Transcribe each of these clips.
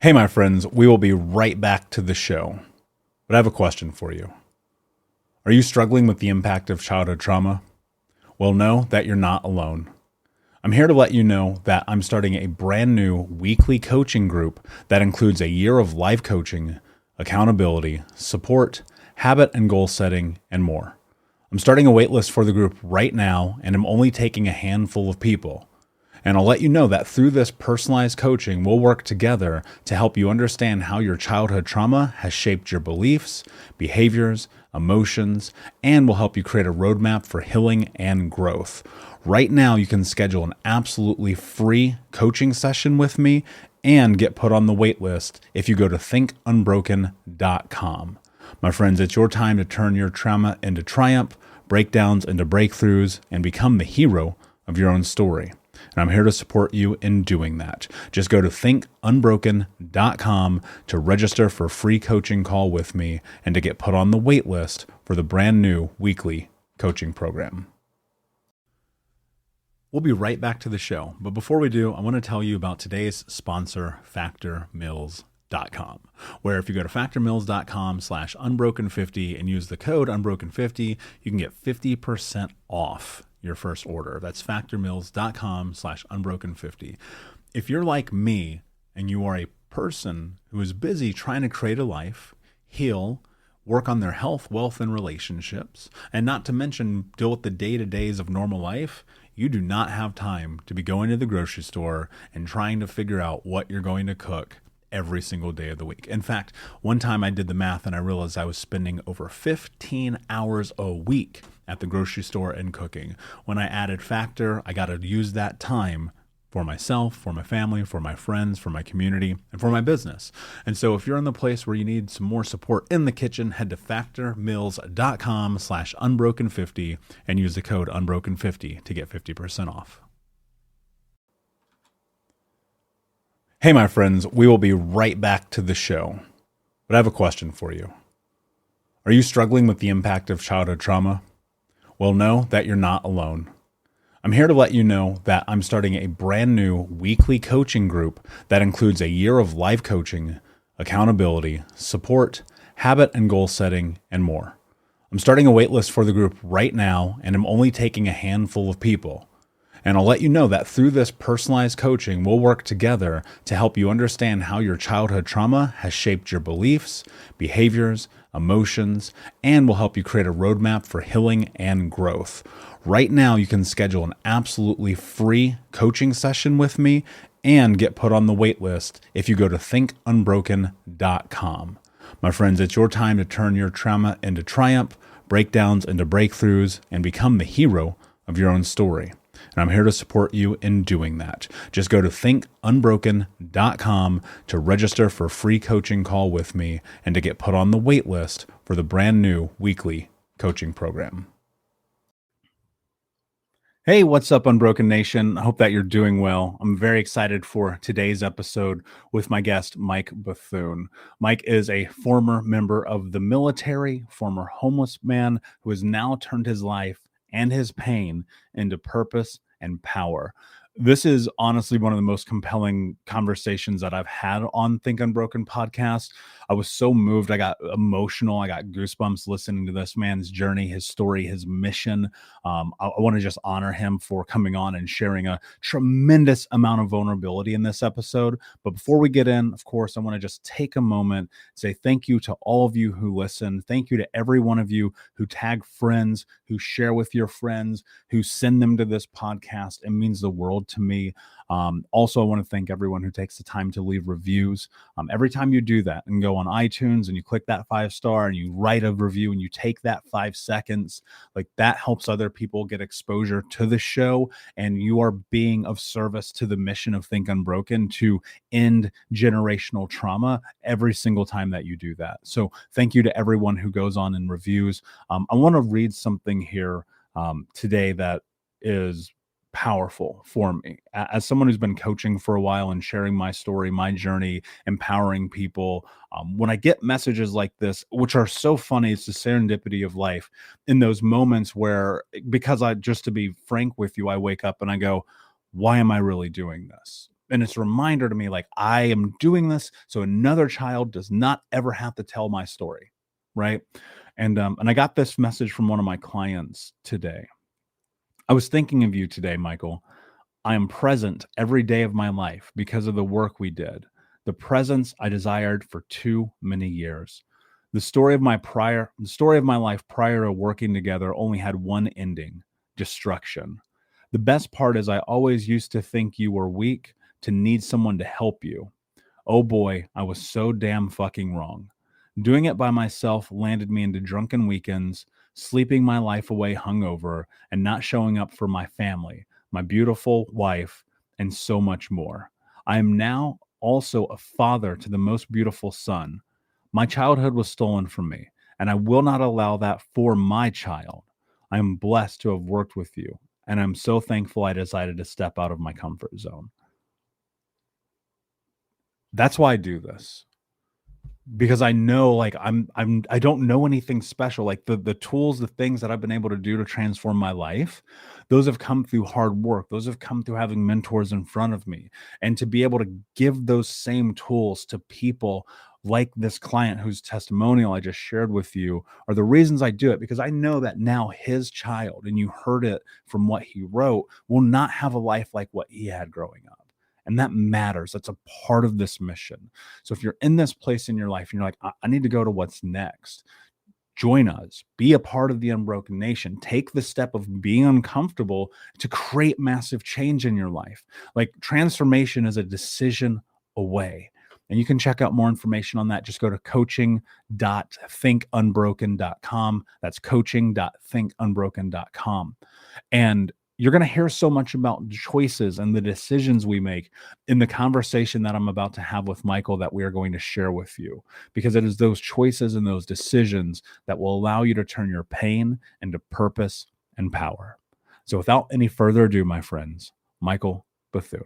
Hey, my friends, we will be right back to the show. But I have a question for you. Are you struggling with the impact of childhood trauma? Well, know that you're not alone. I'm here to let you know that I'm starting a brand new weekly coaching group that includes a year of life coaching, accountability, support, habit and goal setting, and more. I'm starting a waitlist for the group right now, and I'm only taking a handful of people. And I'll let you know that through this personalized coaching, we'll work together to help you understand how your childhood trauma has shaped your beliefs, behaviors, emotions, and will help you create a roadmap for healing and growth. Right now, you can schedule an absolutely free coaching session with me and get put on the wait list if you go to thinkunbroken.com. My friends, it's your time to turn your trauma into triumph, breakdowns into breakthroughs, and become the hero of your own story. And I'm here to support you in doing that. Just go to thinkunbroken.com to register for a free coaching call with me and to get put on the wait list for the brand new weekly coaching program. We'll be right back to the show. But before we do, I want to tell you about today's sponsor, factormeals.com, where if you go to factormeals.com/unbroken50 and use the code unbroken50, you can get 50% off your first order. That's factormeals.com/unbroken50. If you're like me and you are a person who is busy trying to create a life, heal, work on their health, wealth, and relationships, and not to mention deal with the day-to-days of normal life, you do not have time to be going to the grocery store and trying to figure out what you're going to cook every single day of the week. In fact, one time I did the math and I realized I was spending over 15 hours a week at the grocery store and cooking. When I added Factor, I got to use that time for myself, for my family, for my friends, for my community, and for my business. And so if you're in the place where you need some more support in the kitchen, head to factormeals.com/unbroken50 and use the code unbroken50 to get 50% off. Hey, my friends, we will be right back to the show. But I have a question for you. Are you struggling with the impact of childhood trauma? Well, know that you're not alone. I'm here to let you know that I'm starting a brand new weekly coaching group that includes a year of life coaching, accountability, support, habit and goal setting, and more. I'm starting a waitlist for the group right now, and I'm only taking a handful of people. And I'll let you know that through this personalized coaching, we'll work together to help you understand how your childhood trauma has shaped your beliefs, behaviors, emotions, and will help you create a roadmap for healing and growth. Right now, you can schedule an absolutely free coaching session with me and get put on the wait list if you go to thinkunbroken.com. My friends, it's your time to turn your trauma into triumph, breakdowns into breakthroughs, and become the hero of your own story. And I'm here to support you in doing that. Just go to thinkunbroken.com to register for a free coaching call with me and to get put on the wait list for the brand new weekly coaching program. Hey, what's up, Unbroken Nation? I hope that you're doing well. I'm very excited for today's episode with my guest, Mike Bethune. Mike is a former member of the military, former homeless man who has now turned his life and his pain into purpose and power. This is honestly one of the most compelling conversations that I've had on Think Unbroken Podcast. I was so moved. I got emotional. I got goosebumps listening to this man's journey, his story, his mission. I want to just honor him for coming on and sharing a tremendous amount of vulnerability in this episode. But before we get in, of course, I want to just take a moment, say thank you to all of you who listen. Thank you to every one of you who tag friends, who share with your friends, who send them to this podcast. It means the world to me. Also, I want to thank everyone who takes the time to leave reviews. Every time you do that and go on iTunes and you click that 5-star and you write a review and you take that 5 seconds, like that helps other people get exposure to the show, and you are being of service to the mission of Think Unbroken to end generational trauma every single time that you do that. So thank you to everyone who goes on and reviews. I want to read something here today that is powerful for me as someone who's been coaching for a while and sharing my story, my journey, empowering people. When I get messages like this, which are so funny, it's the serendipity of life in those moments where, because just to be frank with you, I wake up and I go, why am I really doing this? And it's a reminder to me, like, I am doing this so another child does not ever have to tell my story, right? And I got this message from one of my clients today. I was thinking of you today, Michael. I am present every day of my life because of the work we did, the presence I desired for too many years. The story of my life prior to working together only had one ending: destruction. The best part is I always used to think you were weak, to need someone to help you. Oh boy, I was so damn fucking wrong. Doing it by myself landed me into drunken weekends, sleeping my life away hungover, and not showing up for my family, my beautiful wife, and so much more. I am now also a father to the most beautiful son. My childhood was stolen from me, and I will not allow that for my child. I am blessed to have worked with you, and I'm so thankful I decided to step out of my comfort zone. That's why I do this, because I know, like, I don't know anything special. Like, the tools, the things that I've been able to do to transform my life, those have come through hard work. Those have come through having mentors in front of me, and to be able to give those same tools to people like this client whose testimonial I just shared with you are the reasons I do it, because I know that now his child, and you heard it from what he wrote, will not have a life like what he had growing up. And that matters. That's a part of this mission. So if you're in this place in your life and you're like, I need to go to what's next, join us, be a part of the Unbroken Nation, take the step of being uncomfortable to create massive change in your life. Like, transformation is a decision away. And you can check out more information on that. Just go to coaching.thinkunbroken.com. That's coaching.thinkunbroken.com. And you're going to hear so much about choices and the decisions we make in the conversation that I'm about to have with Michael that we are going to share with you, because it is those choices and those decisions that will allow you to turn your pain into purpose and power. So without any further ado, my friends, Michael Bethune.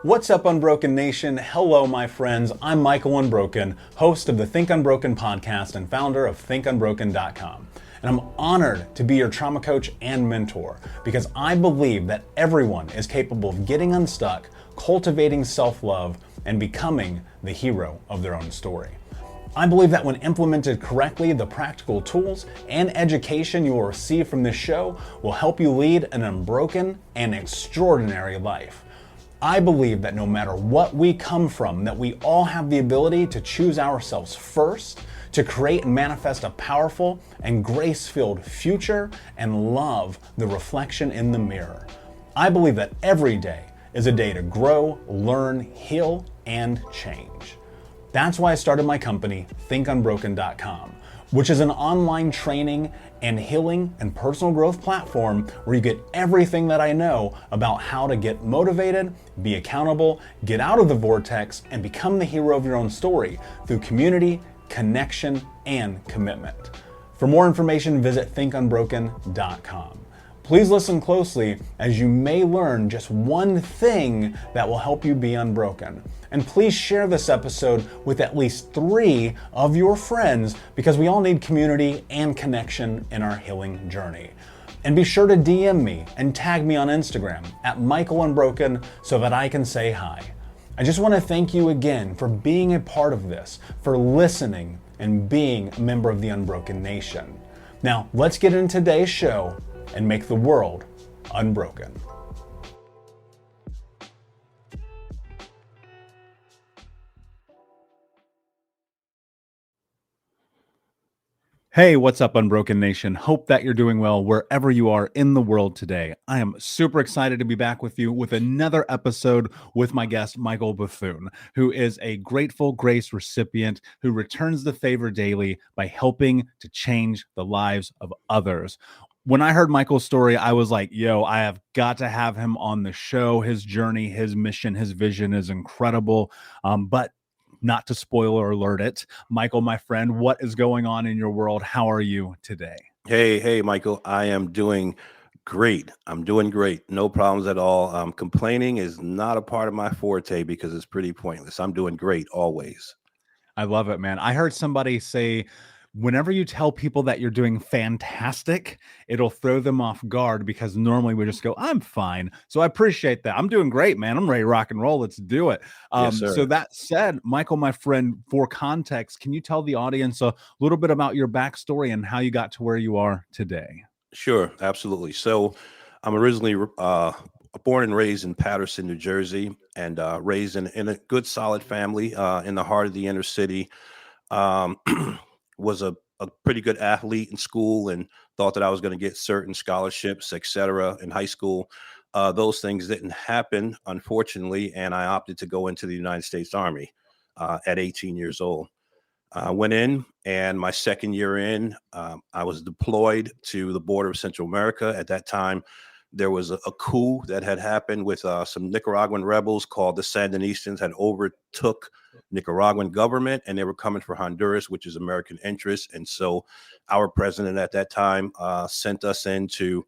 What's up, Unbroken Nation? Hello, my friends. I'm Michael Unbroken, host of the Think Unbroken Podcast and founder of ThinkUnbroken.com. And I'm honored to be your trauma coach and mentor, because I believe that everyone is capable of getting unstuck, cultivating self-love, and becoming the hero of their own story. I believe that when implemented correctly, the practical tools and education you will receive from this show will help you lead an unbroken and extraordinary life. I believe that no matter what we come from, that we all have the ability to choose ourselves first, to create and manifest a powerful and grace-filled future, and love the reflection in the mirror. I believe that every day is a day to grow, learn, heal, and change. That's why I started my company, ThinkUnbroken.com, which is an online training and healing and personal growth platform where you get everything that I know about how to get motivated, be accountable, get out of the vortex, and become the hero of your own story through community, connection, and commitment. For more information, visit thinkunbroken.com. Please listen closely, as you may learn just one thing that will help you be unbroken. And please share this episode with at least 3 of your friends, because we all need community and connection in our healing journey. And be sure to DM me and tag me on Instagram at Michael Unbroken so that I can say hi. I just want to thank you again for being a part of this, for listening, and being a member of the Unbroken Nation. Now, let's get into today's show and make the world unbroken. Hey, what's up, Unbroken Nation? Hope that you're doing well wherever you are in the world today. I am super excited to be back with you with another episode with my guest, Michael Bethune, who is a grateful grace recipient who returns the favor daily by helping to change the lives of others. When I heard Michael's story, I was like, yo, I have got to have him on the show. His journey, his mission, his vision is incredible. But not to spoiler alert it, Michael, my friend, what is going on in your world? How are you today? Hey, Michael. I am doing great. I'm doing great. No problems at all. Complaining is not a part of my forte because it's pretty pointless. I'm doing great always. I love it, man. I heard somebody say whenever you tell people that you're doing fantastic, it'll throw them off guard because normally we just go, I'm fine. So I appreciate that. I'm doing great, man. I'm ready to rock and roll. Let's do it. Yes, So sir. that said, Michael, my friend, for context, can you tell the audience a little bit about your backstory and how you got to where you are today? Sure, absolutely. So I'm originally born and raised in Paterson, New Jersey, and raised in a good, solid family in the heart of the inner city. Um, was a pretty good athlete in school and thought that I was going to get certain scholarships, etc. in high school. Those things didn't happen, unfortunately, and I opted to go into the United States Army at 18 years old. I went in, and my second year in, I was deployed to the border of Central America. At that time, there was a coup that had happened with some Nicaraguan rebels called the Sandinistas had overtook Nicaraguan government, and they were coming for Honduras, which is American interest. And so, our president at that time sent us in to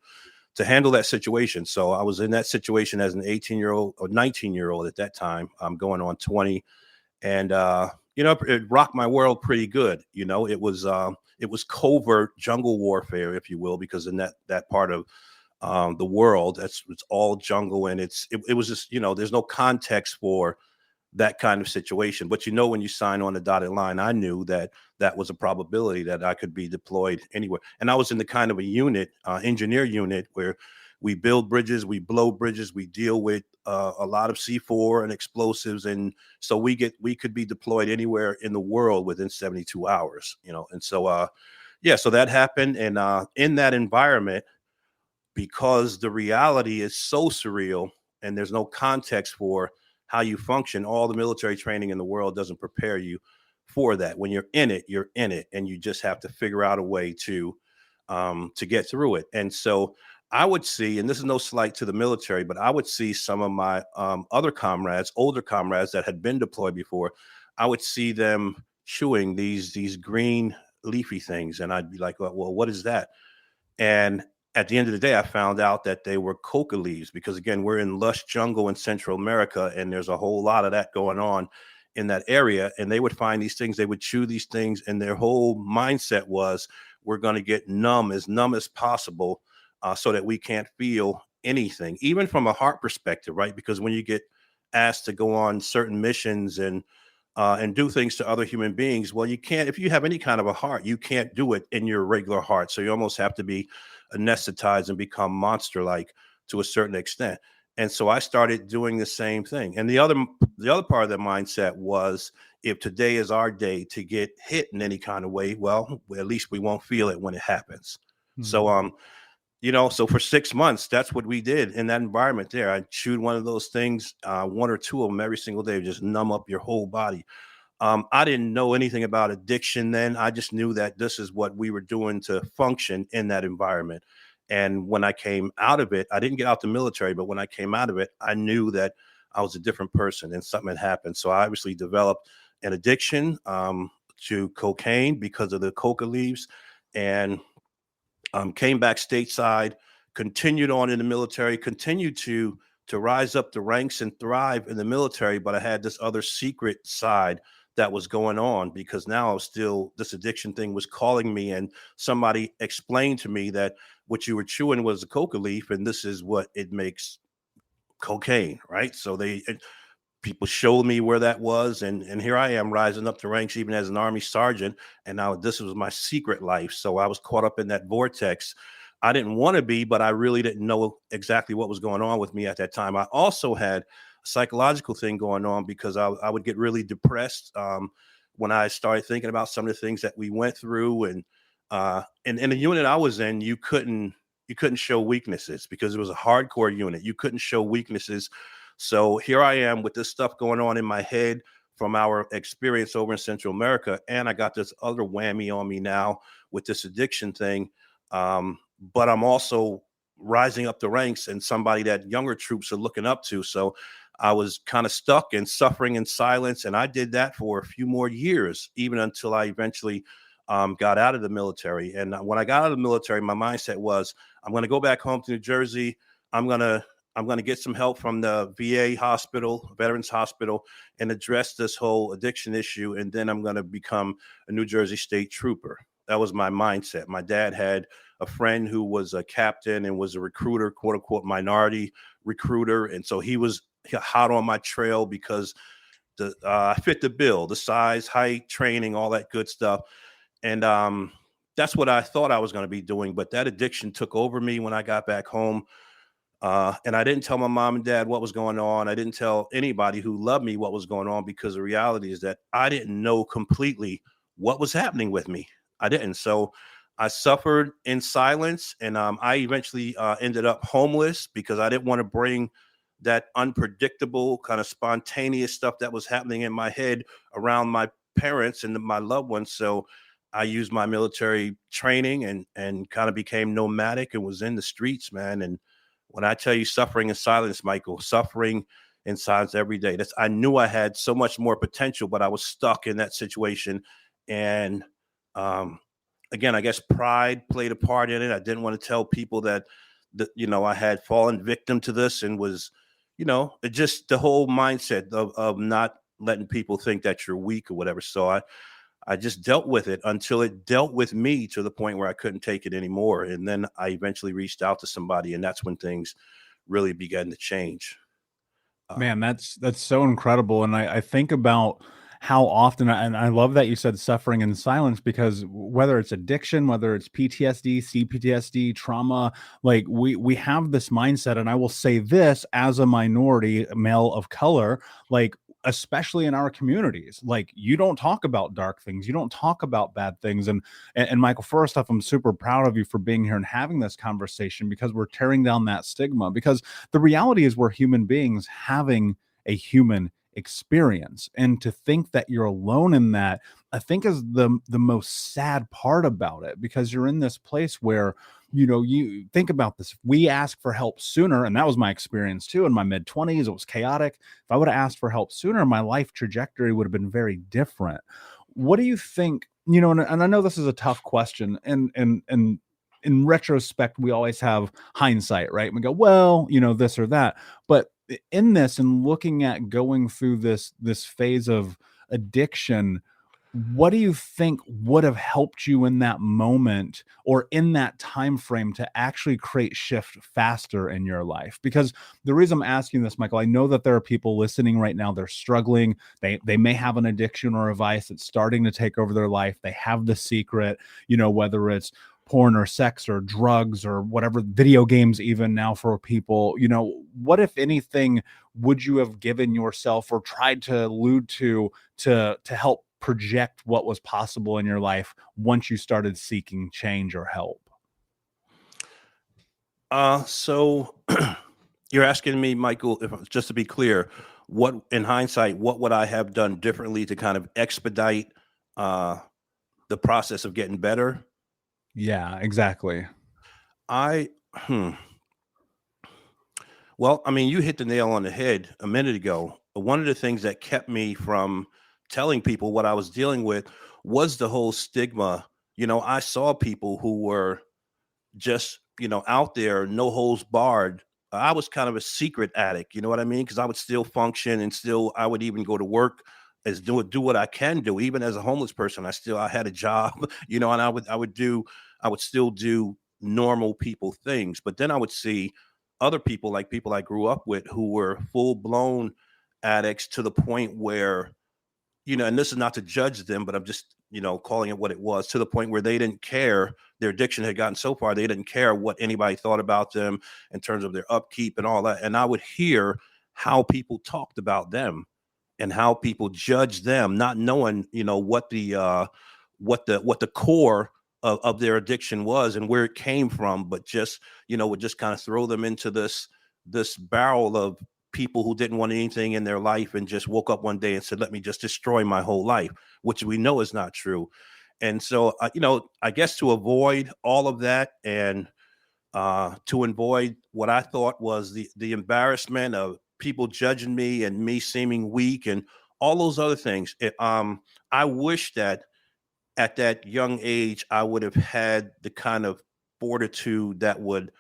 handle that situation. So I was in that situation as an 18-year-old or 19-year-old at that time. I'm going on 20, and it rocked my world pretty good. It was covert jungle warfare, if you will, because in that part of the world, it's all jungle, and it was just, there's no context for that kind of situation. But when you sign on the dotted line, I knew that that was a probability that I could be deployed anywhere. And I was in the kind of a unit, engineer unit, where we build bridges, we blow bridges, we deal with a lot of C4 and explosives, and so we could be deployed anywhere in the world within 72 hours. And so so that happened, and in that environment, because the reality is so surreal and there's no context for how you function, all the military training in the world doesn't prepare you for that. When you're in it, and you just have to figure out a way to get through it. And so I would see, and this is no slight to the military, but I would see some of my other comrades, older comrades that had been deployed before. I would see them chewing these green leafy things, and I'd be like, well, what is that? And at the end of the day, I found out that they were coca leaves, because again, we're in lush jungle in Central America, and there's a whole lot of that going on in that area. And they would find these things, they would chew these things, and their whole mindset was, we're going to get numb as possible, so that we can't feel anything, even from a heart perspective, right? Because when you get asked to go on certain missions and do things to other human beings, well, you can't, if you have any kind of a heart, you can't do it in your regular heart. So you almost have to be anesthetized and become monster like to a certain extent. And so I started doing the same thing. And the other part of the mindset was, if today is our day to get hit in any kind of way, well, at least we won't feel it when it happens. So so for 6 months, that's what we did in that environment there. I chewed one of those things, one or two of them every single day, just numb up your whole body. I didn't know anything about addiction then. I just knew that this is what we were doing to function in that environment. And when I came out of it, I didn't get out the military, but when I came out of it, I knew that I was a different person and something had happened. So I obviously developed an addiction to cocaine because of the coca leaves, and came back stateside, continued on in the military, continued to rise up the ranks and thrive in the military. But I had this other secret side that was going on, because now I was still, this addiction thing was calling me, and somebody explained to me that what you were chewing was a coca leaf, and this is what it makes cocaine, right? So people showed me where that was, and here I am rising up the ranks even as an army sergeant, and now this was my secret life. So I was caught up in that vortex. I didn't want to be, but I really didn't know exactly what was going on with me at that time. I also had a psychological thing going on, because I would get really depressed when I started thinking about some of the things that we went through. And in the unit I was in, you couldn't show weaknesses, because it was a hardcore unit. You couldn't show weaknesses. So here I am with this stuff going on in my head from our experience over in Central America. And I got this other whammy on me now with this addiction thing. But I'm also rising up the ranks, and somebody that younger troops are looking up to. So I was kind of stuck and suffering in silence. And I did that for a few more years, even until I eventually got out of the military. And when I got out of the military, my mindset was, I'm going to go back home to New Jersey. I'm going to get some help from the VA hospital, Veterans Hospital, and address this whole addiction issue. And then I'm going to become a New Jersey State Trooper. that was my mindset. My dad had a friend who was a captain and was a recruiter, quote unquote, minority recruiter, and so he was hot on my trail because I fit the bill, the size, height, training, all that good stuff. And that's what I thought I was going to be doing. But that addiction took over me when I got back home. And I didn't tell my mom and dad what was going on. I didn't tell anybody who loved me what was going on, because the reality is that I didn't know completely what was happening with me. I didn't. So I suffered in silence, and I eventually ended up homeless because I didn't want to bring that unpredictable kind of spontaneous stuff that was happening in my head around my parents and my loved ones. So I used my military training and kind of became nomadic and was in the streets, man. And when I tell you suffering in silence, Michael, suffering in silence every day, I knew I had so much more potential, but I was stuck in that situation. And um, again, I guess pride played a part in it. I didn't want to tell people that I had fallen victim to this, and was, it just the whole mindset of not letting people think that you're weak or whatever. So I just dealt with it until it dealt with me to the point where I couldn't take it anymore. And then I eventually reached out to somebody, and that's when things really began to change. Man, that's so incredible. And I think about how often, and I love that you said suffering in silence, because whether it's addiction, whether it's PTSD, CPTSD, trauma, like we have this mindset. And I will say this as a minority male of color, like especially in our communities, like you don't talk about dark things, you don't talk about bad things. And Michael, first off, I'm super proud of you for being here and having this conversation, because we're tearing down that stigma. Because the reality is we're human beings having a human experience, and to think that you're alone in that, I think, is the most sad part about it, because you're in this place where, you think about this. If we ask for help sooner, and that was my experience too in my mid 20s, it was chaotic. If I would have asked for help sooner, my life trajectory would have been very different. What do you think, and I know this is a tough question, and in retrospect, we always have hindsight, right? We go, well, this or that. But in this, and looking at going through this phase of addiction, what do you think would have helped you in that moment or in that time frame to actually create shift faster in your life? Because the reason I'm asking this, Michael, I know that there are people listening right now, they're struggling. They may have an addiction or a vice that's starting to take over their life. They have the secret, whether it's porn or sex or drugs or whatever, video games even now for people. What, if anything, would you have given yourself or tried to allude to help project what was possible in your life once you started seeking change or help? So you're asking me, Michael, just to be clear, what in hindsight, what would I have done differently to kind of expedite uh, the process of getting better? Yeah, exactly. I, hmm. Well, I mean, you hit the nail on the head a minute ago. One of the things that kept me from telling people what I was dealing with was the whole stigma. I saw people who were just, out there, no holds barred. I was kind of a secret addict, you know what I mean? Because I would still function, and still I would even go to work as do what I can do. Even as a homeless person, I had a job, and I would still do normal people things. But then I would see other people, like people I grew up with, who were full blown addicts, to the point where, and this is not to judge them, but I'm just, calling it what it was, to the point where they didn't care. Their addiction had gotten so far, they didn't care what anybody thought about them in terms of their upkeep and all that. And I would hear how people talked about them and how people judged them, not knowing, what the core of their addiction was and where it came from, but just, would just kind of throw them into this barrel of people who didn't want anything in their life, and just woke up one day and said, let me just destroy my whole life, which we know is not true. And so, I guess to avoid all of that, and to avoid what I thought was the embarrassment of people judging me and me seeming weak and all those other things, I wish that at that young age I would have had the kind of fortitude that would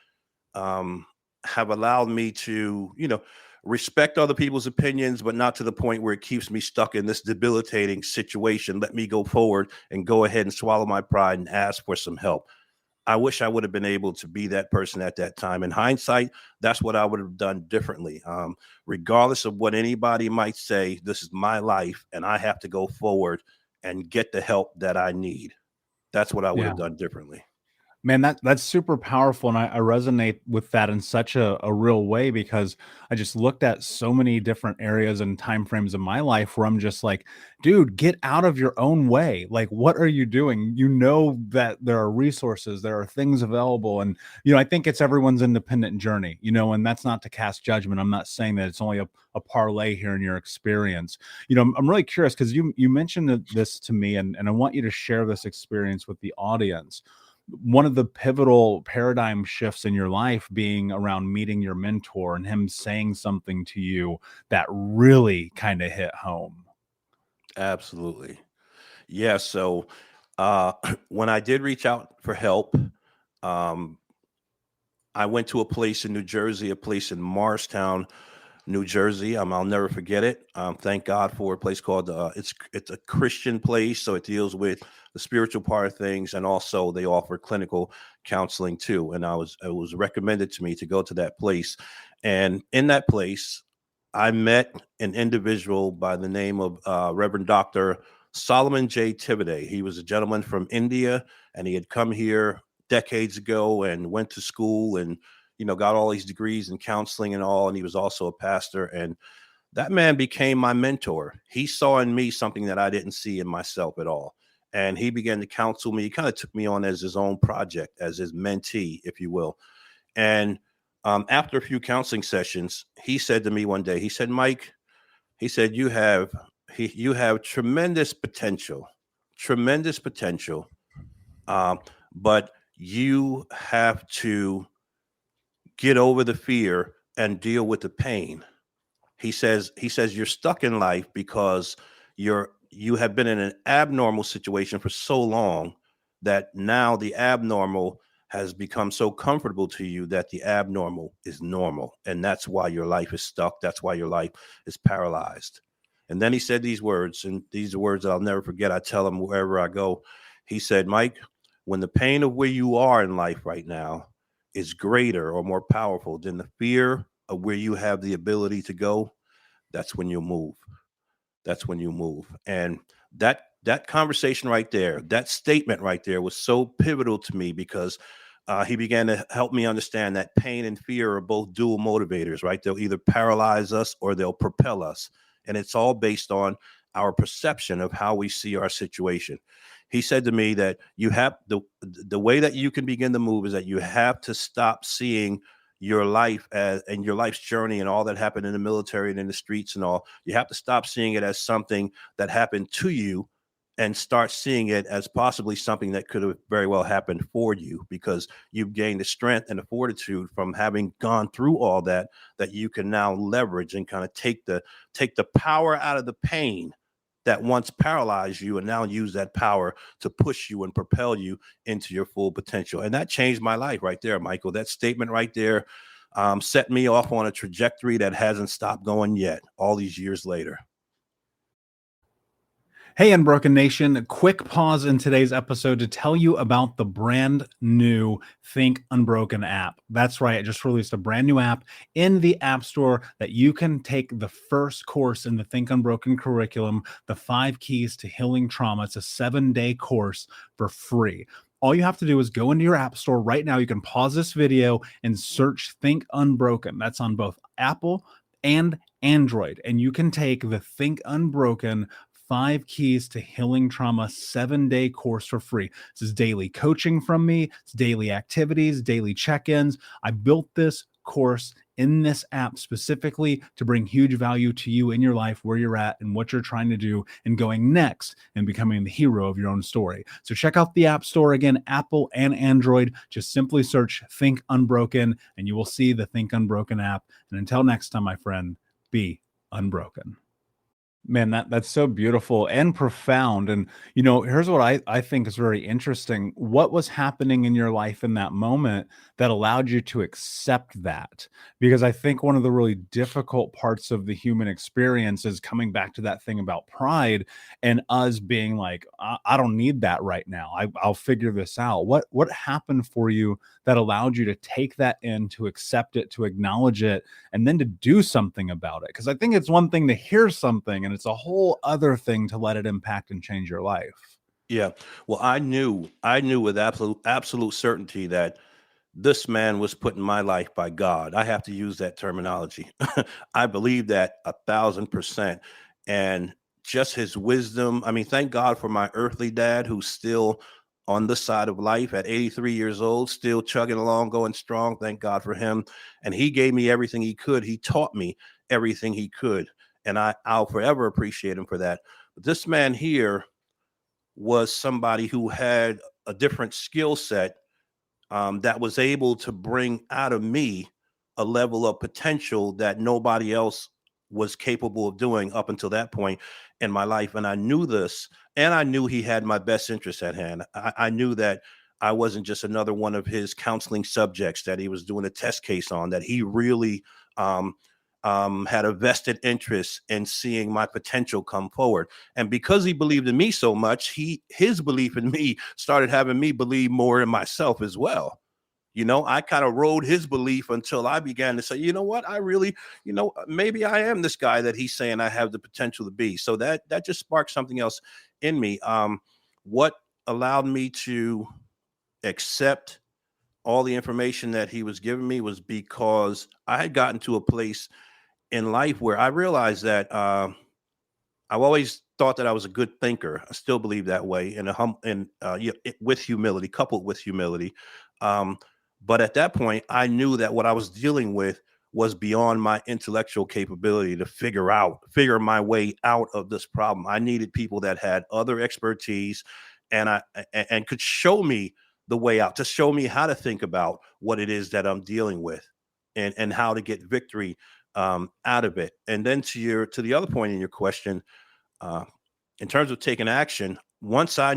have allowed me to, respect other people's opinions, but not to the point where it keeps me stuck in this debilitating situation. Let me go forward and go ahead and swallow my pride and ask for some help. I wish I would have been able to be that person at that time. In hindsight, that's what I would have done differently. Regardless of what anybody might say, this is my life and I have to go forward and get the help that I need. That's what I would Yeah. have done differently. Man, that's super powerful. And I resonate with that in such a real way, because I just looked at so many different areas and time frames of my life where I'm just like, dude, get out of your own way. Like, what are you doing? You know that there are resources, there are things available. And, I think it's everyone's independent journey, and that's not to cast judgment. I'm not saying that it's only a parlay here in your experience. I'm really curious because you mentioned this to me, and I want you to share this experience with the audience. One of the pivotal paradigm shifts in your life being around meeting your mentor and him saying something to you that really kind of hit home. Absolutely. Yeah. So when I did reach out for help, um, I went to a place in New Jersey, a place in Morristown, New Jersey. I'll never forget it. Thank God for a place called it's a Christian place, so it deals with the spiritual part of things, and also they offer clinical counseling too. And it was recommended to me to go to that place, and in that place, I met an individual by the name of Reverend Doctor Solomon J. Tividay. He was a gentleman from India, and he had come here decades ago and went to school and got all these degrees in counseling and all. And he was also a pastor. And that man became my mentor. He saw in me something that I didn't see in myself at all. And he began to counsel me. He kind of took me on as his own project, as his mentee, if you will. And after a few counseling sessions, he said to me one day, he said, Mike, he said, you have tremendous potential, but you have to get over the fear and deal with the pain. He says you're stuck in life because you have been in an abnormal situation for so long that now the abnormal has become so comfortable to you that the abnormal is normal. And that's why your life is stuck. That's why your life is paralyzed. And then he said these words, and these are words I'll never forget. I tell him wherever I go. He said, Mike, when the pain of where you are in life right now is greater or more powerful than the fear of where you have the ability to go, that's when you move. That's when you move. And that conversation right there, that statement right there was so pivotal to me because he began to help me understand that pain and fear are both dual motivators, right? They'll either paralyze us or they'll propel us. And it's all based on our perception of how we see our situation. He said to me that you have the way that you can begin to move is that you have to stop seeing your life as and your life's journey and all that happened in the military and in the streets and all. You have to stop seeing it as something that happened to you and start seeing it as possibly something that could have very well happened for you, because you've gained the strength and the fortitude from having gone through all that you can now leverage and kind of take the power out of the pain that once paralyzed you and now use that power to push you and propel you into your full potential. And that changed my life right there, Michael. That statement right there set me off on a trajectory that hasn't stopped going yet, all these years later. Hey, Unbroken Nation, a quick pause in today's episode to tell you about the brand new Think Unbroken app. That's right, I just released a brand new app in the App Store that you can take the first course in the Think Unbroken curriculum, the 5 Keys to Healing Trauma. It's a 7-day course for free. All you have to do is go into your App Store right now. You can pause this video and search Think Unbroken. That's on both Apple and Android. And you can take the Think Unbroken 5 Keys to Healing Trauma 7-day course for free. This is daily coaching from me. It's daily activities, daily check-ins. I built this course in this app specifically to bring huge value to you in your life, where you're at and what you're trying to do and going next and becoming the hero of your own story. So check out the App Store again, Apple and Android. Just simply search Think Unbroken and you will see the Think Unbroken app. And until next time, my friend, be unbroken. Man, that's so beautiful and profound. And here's what I think is very interesting. What was happening in your life in that moment that allowed you to accept that? Because I think one of the really difficult parts of the human experience is coming back to that thing about pride and us being like, I don't need that right now. I'll figure this out. What happened for you that allowed you to take that in, to accept it, to acknowledge it, and then to do something about it? Because I think it's one thing to hear something, and it's a whole other thing to let it impact and change your life. Yeah. Well, I knew with absolute certainty that this man was put in my life by God. I have to use that terminology. I believe that 1,000%. And just his wisdom. I mean, thank God for my earthly dad who's still on this side of life at 83 years old, still chugging along, going strong. Thank God for him. And he gave me everything he could. He taught me everything he could. And I'll forever appreciate him for that. But this man here was somebody who had a different skill set, that was able to bring out of me a level of potential that nobody else was capable of doing up until that point in my life. And I knew this, and I knew he had my best interest at hand. I knew that I wasn't just another one of his counseling subjects that he was doing a test case on, that he really had a vested interest in seeing my potential come forward. And because he believed in me so much, his belief in me started having me believe more in myself as well. I kind of rode his belief until I began to say, you know what, I really, maybe I am this guy that he's saying I have the potential to be. So that just sparked something else in me. What allowed me to accept all the information that he was giving me was because I had gotten to a place in life where I realized that I've always thought that I was a good thinker. I still believe that way, with humility, coupled with humility. Um, but at that point, I knew that what I was dealing with was beyond my intellectual capability to figure my way out of this problem. I needed people that had other expertise, and and could show me the way out, to show me how to think about what it is that I'm dealing with, and how to get victory out of it. And then to the other point in your question, uh, in terms of taking action, once I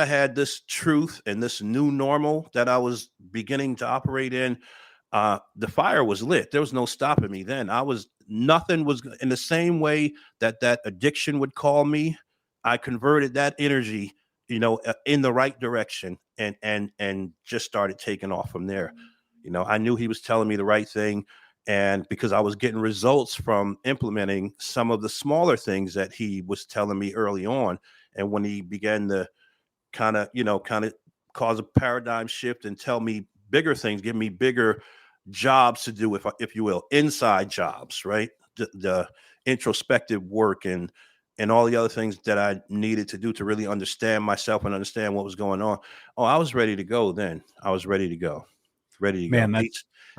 had this truth and this new normal that I was beginning to operate in, the fire was lit. There was no stopping me then. Nothing was in the same way that addiction would call me. I converted that energy, in the right direction, and just started taking off from there. I knew he was telling me the right thing. And because I was getting results from implementing some of the smaller things that he was telling me early on. And when he began to kind of cause a paradigm shift and tell me bigger things, give me bigger jobs to do, if you will, inside jobs, right? The introspective work and all the other things that I needed to do to really understand myself and understand what was going on. Oh, I was ready to go then. I was ready to go. Ready to go. Man,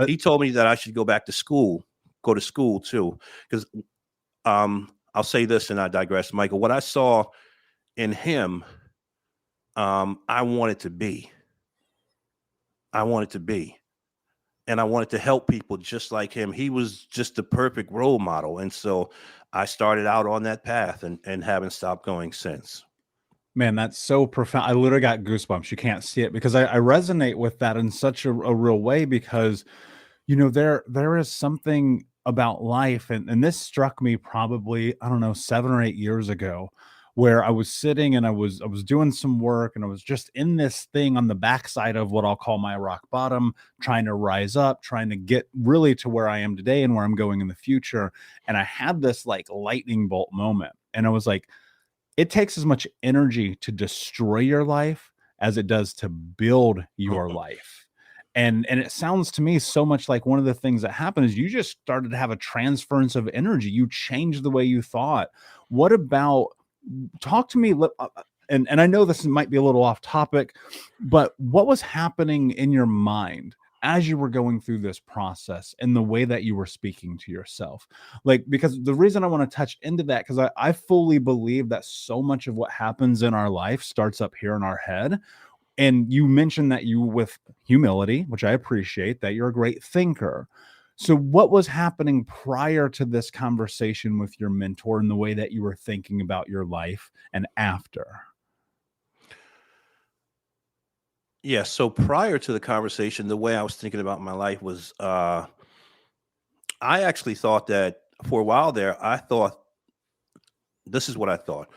He told me that I should go back to school, go to school too. Because I'll say this and I digress, Michael. What I saw in him, I wanted to be. I wanted to be. And I wanted to help people just like him. He was just the perfect role model. And so I started out on that path and haven't stopped going since. Man, that's so profound. I literally got goosebumps. You can't see it because I resonate with that in such a real way, because there is something about life, and this struck me probably, I don't know, 7 or 8 years ago, where I was sitting and I was doing some work, and I was just in this thing on the backside of what I'll call my rock bottom, trying to rise up, trying to get really to where I am today and where I'm going in the future. And I had this like lightning bolt moment, and I was like, it takes as much energy to destroy your life as it does to build your Mhm. life. And it sounds to me so much like one of the things that happened is you just started to have a transference of energy. You changed the way you thought. What about, talk to me, and I know this might be a little off topic, but what was happening in your mind as you were going through this process and the way that you were speaking to yourself? Like, because the reason I want to touch into that, because I fully believe that so much of what happens in our life starts up here in our head. And you mentioned that you, with humility, which I appreciate, that you're a great thinker. So what was happening prior to this conversation with your mentor and the way that you were thinking about your life and after? Yeah. So prior to the conversation, the way I was thinking about my life was, I actually thought that for a while there, I thought this is what I thought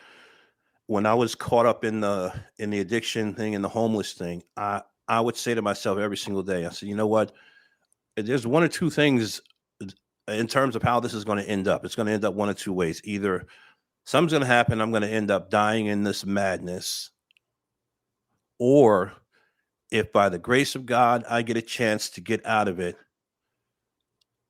when I was caught up in the addiction thing and the homeless thing. I would say to myself every single day, I said, you know what? There's one or two things in terms of how this is going to end up. It's going to end up one or two ways. Either something's going to happen, I'm going to end up dying in this madness, or if by the grace of God I get a chance to get out of it,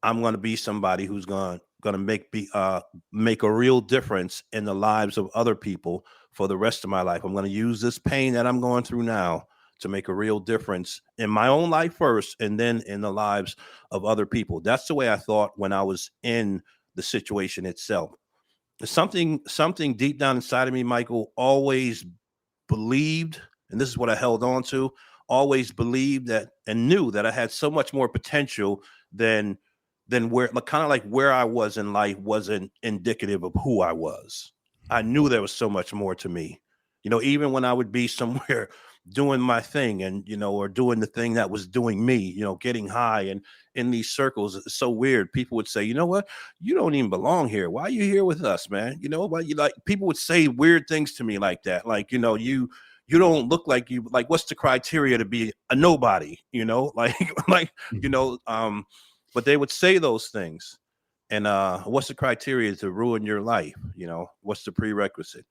I'm going to be somebody who's going to make a real difference in the lives of other people for the rest of my life. I'm going to use this pain that I'm going through now to make a real difference in my own life first, and then in the lives of other people. That's the way I thought when I was in the situation itself. Something deep down inside of me, Michael, always believed, and this is what I held on to, always believed that and knew that I had so much more potential than where, like, kind of like where I was in life wasn't indicative of who I was. I knew there was so much more to me. Even when I would be somewhere doing my thing, and or doing the thing that was doing me, getting high, and in these circles, it's so weird. People would say, you know what, you don't even belong here. Why are you here with us, man? Why you, like, people would say weird things to me like that. Like, you don't look like you, like, what's the criteria to be a nobody, like, like, you know, but they would say those things. And what's the criteria to ruin your life? What's the prerequisite?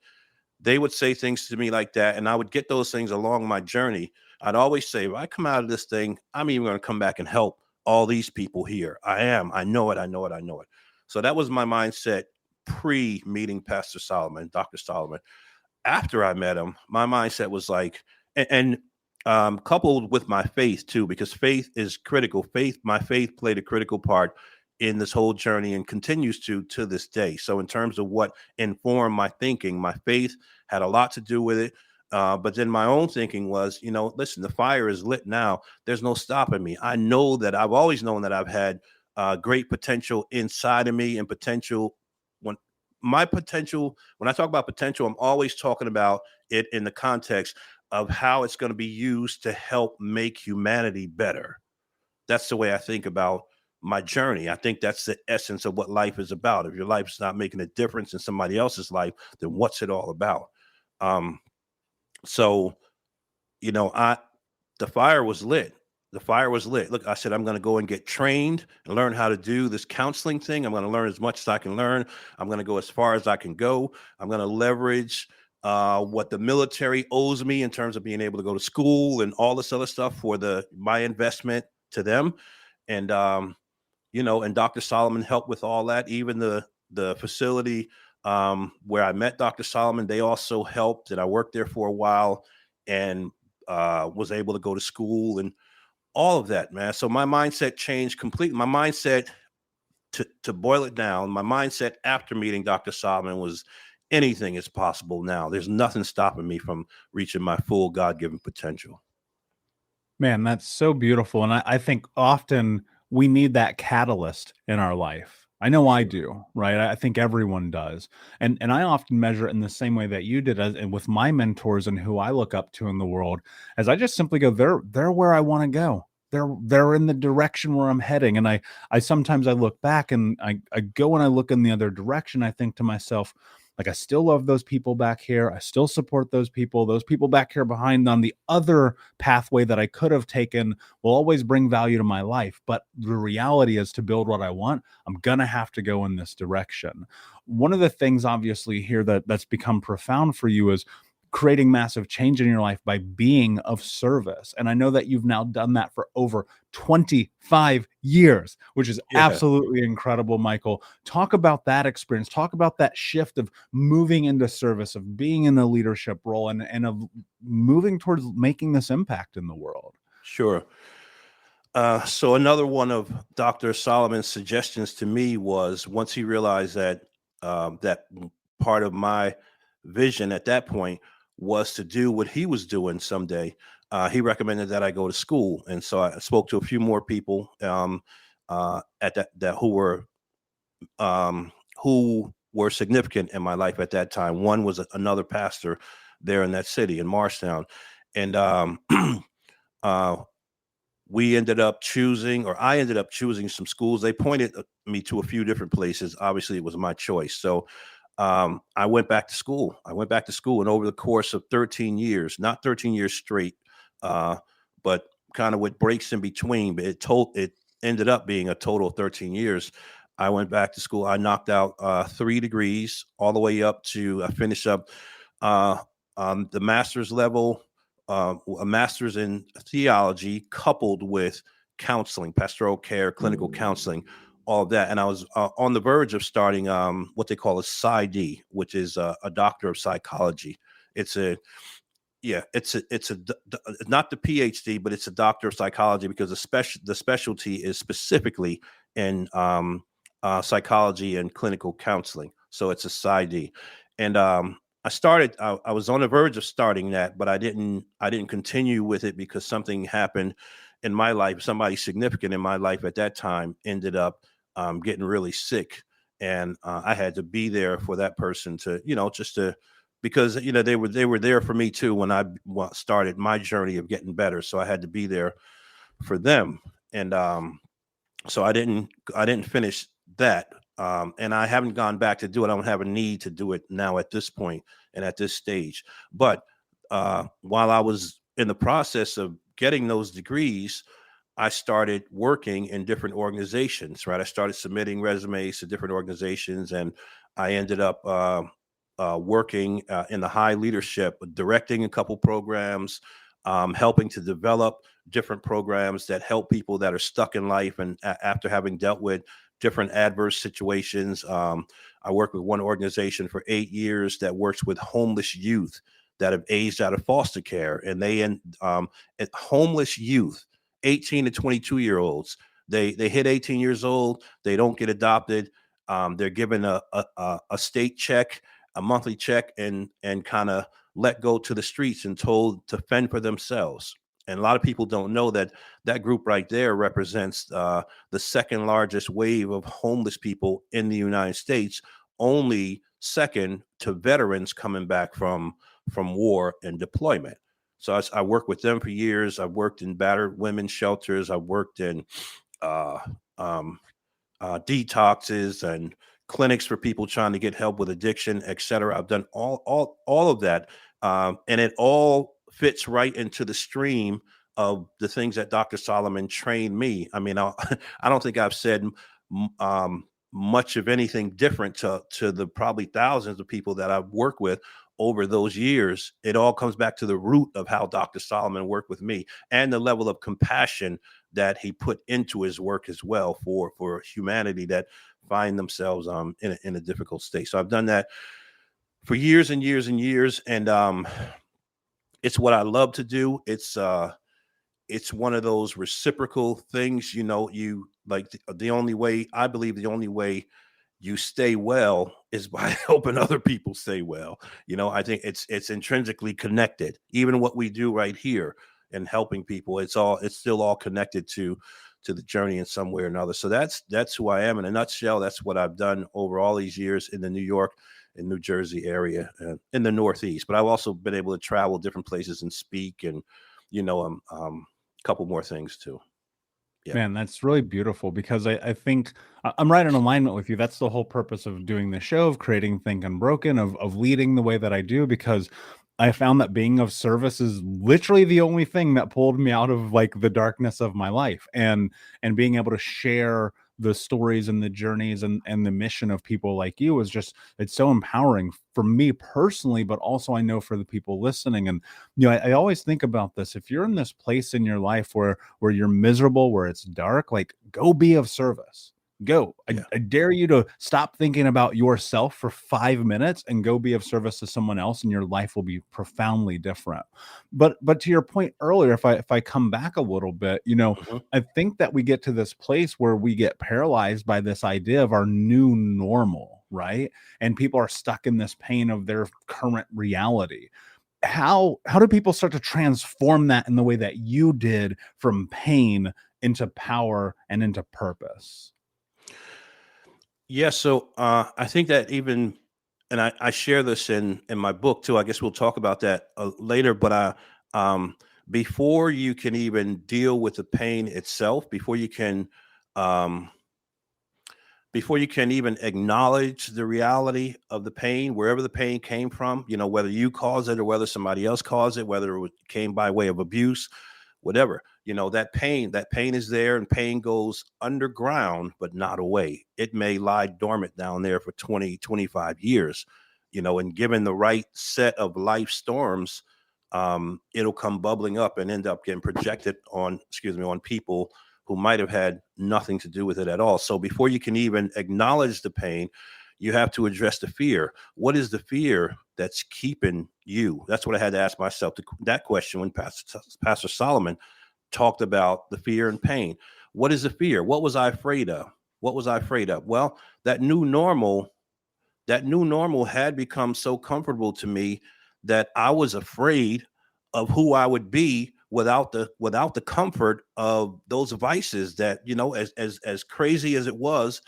They would say things to me like that, and I would get those things along my journey. I'd always say, if I come out of this thing, I'm even going to come back and help all these people here. I am. I know it. I know it. I know it. So that was my mindset pre-meeting Pastor Solomon, Dr. Solomon. After I met him, my mindset was like, coupled with my faith too, because faith is critical. My faith played a critical part in this whole journey and continues to this day. So in terms of what informed my thinking, my faith had a lot to do with it. But then my own thinking was, listen, the fire is lit now. There's no stopping me. I know that I've always known that I've had great potential inside of me, and potential when when I talk about potential, I'm always talking about it in the context of how it's going to be used to help make humanity better. That's the way I think about my journey. I think that's the essence of what life is about. If your life is not making a difference in somebody else's life, then what's it all about? Um, so, I the fire was lit. The fire was lit. Look, I said, I'm going to go and get trained and learn how to do this counseling thing. I'm going to learn as much as I can learn. I'm going to go as far as I can go. I'm going to leverage what the military owes me in terms of being able to go to school and all this other stuff for my investment to them. And and Dr. Solomon helped with all that. Even the facility where I met Dr. Solomon, they also helped, and I worked there for a while, and was able to go to school and all of that, man. So my mindset changed completely. My mindset, to boil it down, my mindset after meeting Dr. Solomon was, anything is possible now. There's nothing stopping me from reaching my full God-given potential. Man, that's so beautiful. And I think often we need that catalyst in our life. I know I Sure. do, right? I think everyone does. And I often measure it in the same way that you did, and with my mentors and who I look up to in the world, as I just simply go, they're where I want to go. They're in the direction where I'm heading. And I sometimes I look back, and I go and I look in the other direction. I think to myself, like, I still love those people back here. I still support those people. Those people back here behind on the other pathway that I could have taken will always bring value to my life. But the reality is, to build what I want, I'm going to have to go in this direction. One of the things, obviously, here that's become profound for you is creating massive change in your life by being of service. And I know that you've now done that for over 25 years, which is Yeah. absolutely incredible, Michael. Talk about that experience. Talk about that shift of moving into service, of being in a leadership role, and of moving towards making this impact in the world. Sure. So another one of Dr. Solomon's suggestions to me was, once he realized that part of my vision at that point was to do what he was doing someday, he recommended that I go to school. And so I spoke to a few more people. at that who were significant in my life at that time. One was another pastor there in that city in Marshtown, and uh, we ended up choosing, or I ended up choosing some schools. They pointed me to a few different places. Obviously, it was my choice. So I went back to school. And over the course of 13 years, not 13 years straight, but kind of with breaks in between, but it ended up being a total of 13 years. I went back to school. I knocked out 3 degrees all the way up to finish up uh, the master's level, a master's in theology coupled with counseling, pastoral care, clinical counseling, all of that. And I was on the verge of starting what they call a PsyD, which is a doctor of psychology. It's a yeah, not the PhD, but it's a doctor of psychology because the specialty is specifically in psychology and clinical counseling. So it's a PsyD, and I was on the verge of starting that, but I didn't continue with it because something happened in my life. Somebody significant in my life at that time ended up getting really sick, and I had to be there for that person to, just to, because they were there for me too when I started my journey of getting better. So I had to be there for them, and so I didn't finish that, and I haven't gone back to do it. I don't have a need to do it now at this point and at this stage. But while I was in the process of getting those degrees, I started working in different organizations. Right, I started submitting resumes to different organizations, and I ended up working in the high leadership, directing a couple programs, helping to develop different programs that help people that are stuck in life and after having dealt with different adverse situations. I worked with one organization for 8 years that works with homeless youth that have aged out of foster care, and homeless youth, 18 to 22-year-olds. They hit 18 years old, they don't get adopted. They're given a state check, a monthly check, and kind of let go to the streets and told to fend for themselves. And a lot of people don't know that that group right there represents the second largest wave of homeless people in the United States, only second to veterans coming back from war and deployment. So I worked with them for years. I've worked in battered women's shelters. I've worked in uh, um, detoxes and clinics for people trying to get help with addiction, et cetera. I've done all of that, and it all fits right into the stream of the things that Dr. Solomon trained me. I mean, I don't think I've said much of anything different to the probably thousands of people that I've worked with over those years. It all comes back to the root of how Dr. Solomon worked with me and the level of compassion that he put into his work as well for humanity that find themselves in a difficult state. So I've done that for years and years and years, and it's what I love to do. It's one of those reciprocal things, you like the only way, I believe the only way you stay well is by helping other people stay well. I think it's intrinsically connected. Even what we do right here and helping people, it's still all connected to the journey in some way or another. So that's who I am in a nutshell. That's what I've done over all these years in the New York and New Jersey area, in the Northeast. But I've also been able to travel different places and speak, and a couple more things too. Yeah. Man, that's really beautiful because I think I'm right in alignment with you. That's the whole purpose of doing the show, of creating Think Unbroken, of leading the way that I do, because I found that being of service is literally the only thing that pulled me out of like the darkness of my life, and being able to share the stories and the journeys and the mission of people like you is just, it's so empowering for me personally, but also I know for the people listening. And I always think about this: if you're in this place in your life where you're miserable, where it's dark, like, go be of service. Go. Yeah. I dare you to stop thinking about yourself for 5 minutes and go be of service to someone else, and your life will be profoundly different. But to your point earlier, if I come back a little bit, Mhm. I think that we get to this place where we get paralyzed by this idea of our new normal, right? And people are stuck in this pain of their current reality. How do people start to transform that in the way that you did, from pain into power and into purpose? Yeah, so I think that even, and I share this in my book too. I guess we'll talk about that later. But um, before you can even deal with the pain itself, um, before you can even acknowledge the reality of the pain, wherever the pain came from, whether you caused it or whether somebody else caused it, whether came by way of abuse, whatever, that pain is there, and pain goes underground but not away. It may lie dormant down there for 20, 25 years, and given the right set of life storms, it'll come bubbling up and end up getting projected on people who might have had nothing to do with it at all. So before you can even acknowledge the pain, you have to address the fear. What is the fear that's keeping you? That's what I had to ask myself that question when Pastor Solomon talked about the fear and pain. What is the fear? What was I afraid of? What was I afraid of? Well, that new normal, that new normal had become so comfortable to me that I was afraid of who I would be without the comfort of those vices that, as crazy as it was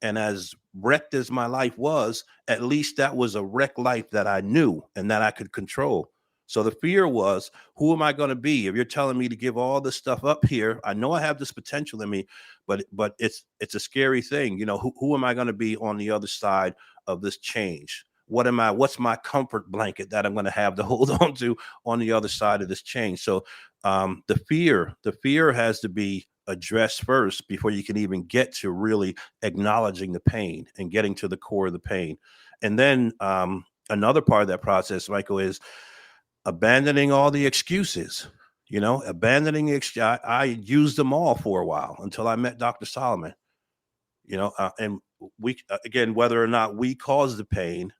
and as wrecked as my life was, at least that was a wrecked life that I knew and that I could control. So the fear was, who am I going to be? If you're telling me to give all this stuff up here, I know I have this potential in me, but it's a scary thing. Who am I going to be on the other side of this change? What's my comfort blanket that I'm going to have to hold on to on the other side of this change? So the fear has to be addressed first before you can even get to really acknowledging the pain and getting to the core of the pain. And then another part of that process, Michael, is abandoning all the excuses. I used them all for a while until I met Dr. Solomon. And we again, whether or not we cause the pain,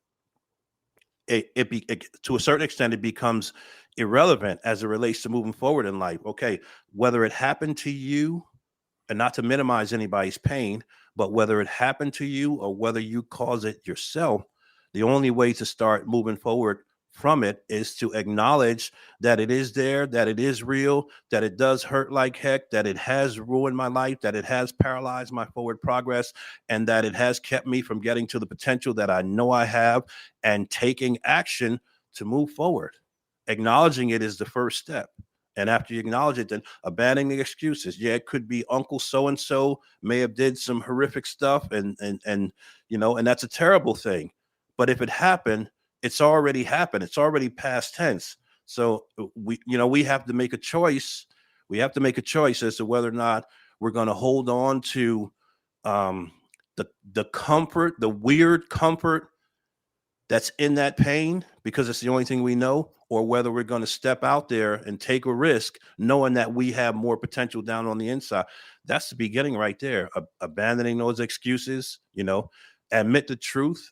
to a certain extent, it becomes irrelevant as it relates to moving forward in life. Okay, whether it happened to you, and not to minimize anybody's pain, but whether it happened to you or whether you cause it yourself, the only way to start moving forward from it is to acknowledge that it is there, that it is real, that it does hurt like heck, that it has ruined my life, that it has paralyzed my forward progress, and that it has kept me from getting to the potential that I know I have, and taking action to move forward. Acknowledging it is the first step. And after you acknowledge it, then abandoning the excuses. Yeah, it could be Uncle so and so may have did some horrific stuff, and that's a terrible thing. But if it happened, it's already happened. It's already past tense. So we have to make a choice. We have to make a choice as to whether or not we're going to hold on to um, the comfort, the weird comfort that's in that pain because it's the only thing we know, or whether we're going to step out there and take a risk knowing that we have more potential down on the inside. That's the beginning right there. Abandoning those excuses, admit the truth.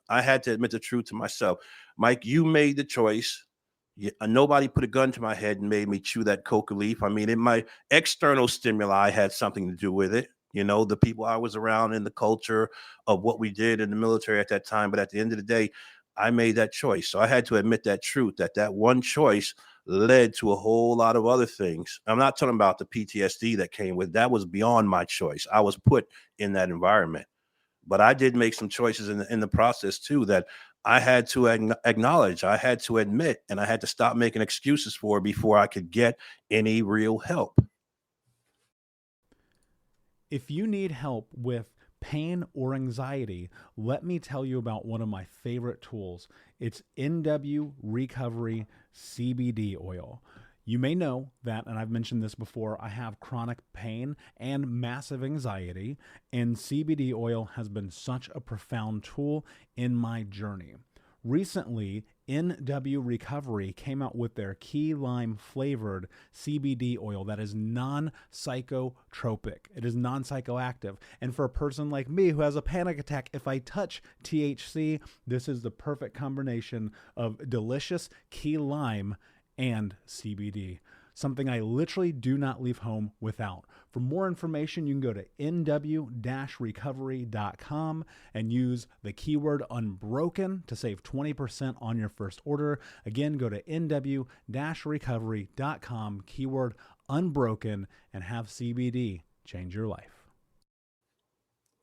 I had to admit the truth to myself. Mike, you made the choice. Nobody put a gun to my head and made me chew that coca leaf. I mean, in my external stimuli had something to do with it. The people I was around in the culture of what we did in the military at that time. But at the end of the day, I made that choice. So I had to admit that truth, that one choice led to a whole lot of other things. I'm not talking about the PTSD that came with that. Was beyond my choice. I was put in that environment. But I did make some choices in the process too that I had to acknowledge, I had to admit, and I had to stop making excuses for before I could get any real help. If you need help with pain or anxiety, let me tell you about one of my favorite tools. It's NW Recovery CBD oil. You may know that, and I've mentioned this before, I have chronic pain and massive anxiety, and CBD oil has been such a profound tool in my journey. Recently, NW Recovery came out with their key lime flavored CBD oil that is non-psychotropic. It is non-psychoactive. And for a person like me who has a panic attack, if I touch THC, this is the perfect combination of delicious key lime and CBD. Something I literally do not leave home without. For more information, you can go to nw-recovery.com and use the keyword unbroken to save 20% on your first order. Again, go to nw-recovery.com, keyword unbroken and have CBD change your life.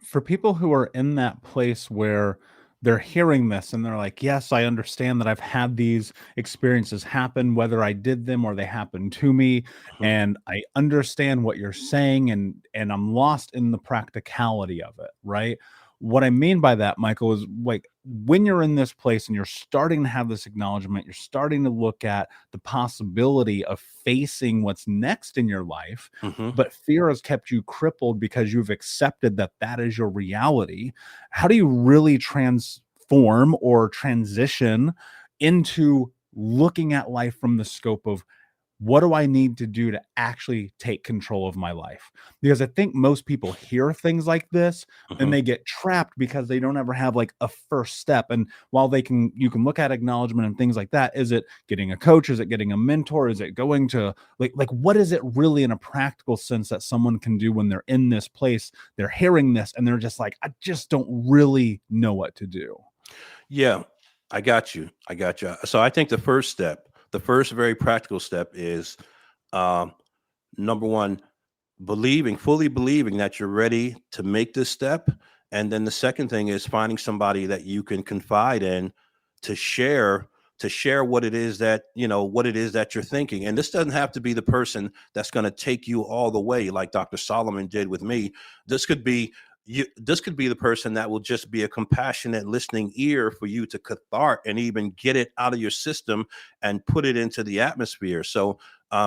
For people who are in that place where they're hearing this and they're like, yes, I understand that I've had these experiences happen, whether I did them or they happened to me. Mhm. And I understand what you're saying, and I'm lost in the practicality of it, right? What I mean by that, Michael, is like when you're in this place and you're starting to have this acknowledgement, you're starting to look at the possibility of facing what's next in your life, Mhm. but fear has kept you crippled because you've accepted that that is your reality. How do you really transform or transition into looking at life from the scope of what do I need to do to actually take control of my life? Because I think most people hear things like this and Mhm. they get trapped because they don't ever have like a first step. And while you can look at acknowledgement and things like that, is it getting a coach? Is it getting a mentor? Is it going to like what is it really in a practical sense that someone can do when they're in this place, they're hearing this and they're just like, I just don't really know what to do. Yeah, I got you. I got you. So I think the first step, the first very practical step is um, number one, fully believing that you're ready to make this step. And then the second thing is finding somebody that you can confide in to share what it is that what it is that you're thinking. And this doesn't have to be the person that's going to take you all the way like Dr. Solomon did with me. This could be this could be the person that will just be a compassionate listening ear for you to cathart and even get it out of your system and put it into the atmosphere. So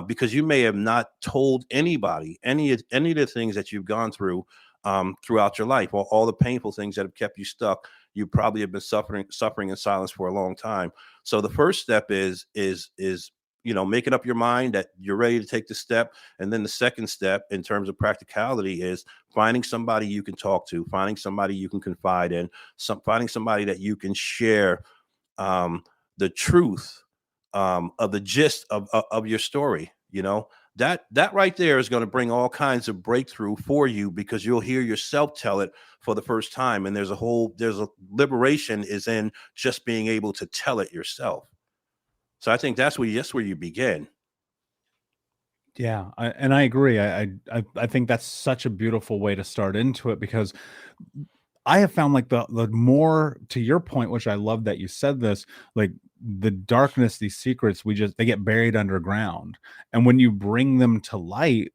because you may have not told anybody any of the things that you've gone through throughout your life, or all the painful things that have kept you stuck. You probably have been suffering in silence for a long time. So the first step is making up your mind that you're ready to take the step. And then the second step in terms of practicality is finding somebody you can talk to, finding somebody you can confide in, finding somebody that you can share um, the truth of the gist of your story. That right there is going to bring all kinds of breakthrough for you, because you'll hear yourself tell it for the first time. And there's a liberation is in just being able to tell it yourself. So I think that's where you begin. Yeah, and I agree. I think that's such a beautiful way to start into it, because I have found like the more, to your point, which I love that you said this, like the darkness, these secrets, they get buried underground. And when you bring them to light,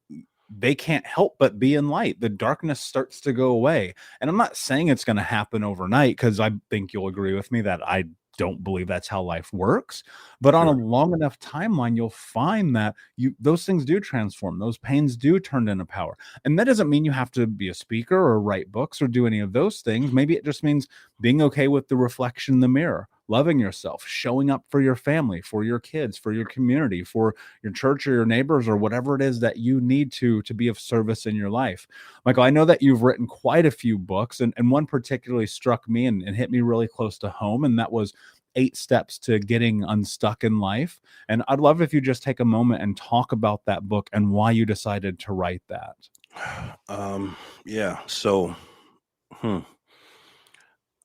they can't help but be in light. The darkness starts to go away. And I'm not saying it's going to happen overnight, because I think you'll agree with me that I don't believe that's how life works. But on a Sure. long enough timeline, you'll find that those things do transform. Those pains do turn into power. And that doesn't mean you have to be a speaker or write books or do any of those things. Maybe it just means being okay with the reflection in the mirror, loving yourself, showing up for your family, for your kids, for your community, for your church or your neighbors, or whatever it is that you need to be of service in your life. Michael, I know that you've written quite a few books, and one particularly struck me and hit me really close to home, and that was 8 Steps to Getting Unstuck in Life. And I'd love if you just take a moment and talk about that book and why you decided to write that. Yeah. So, hmm,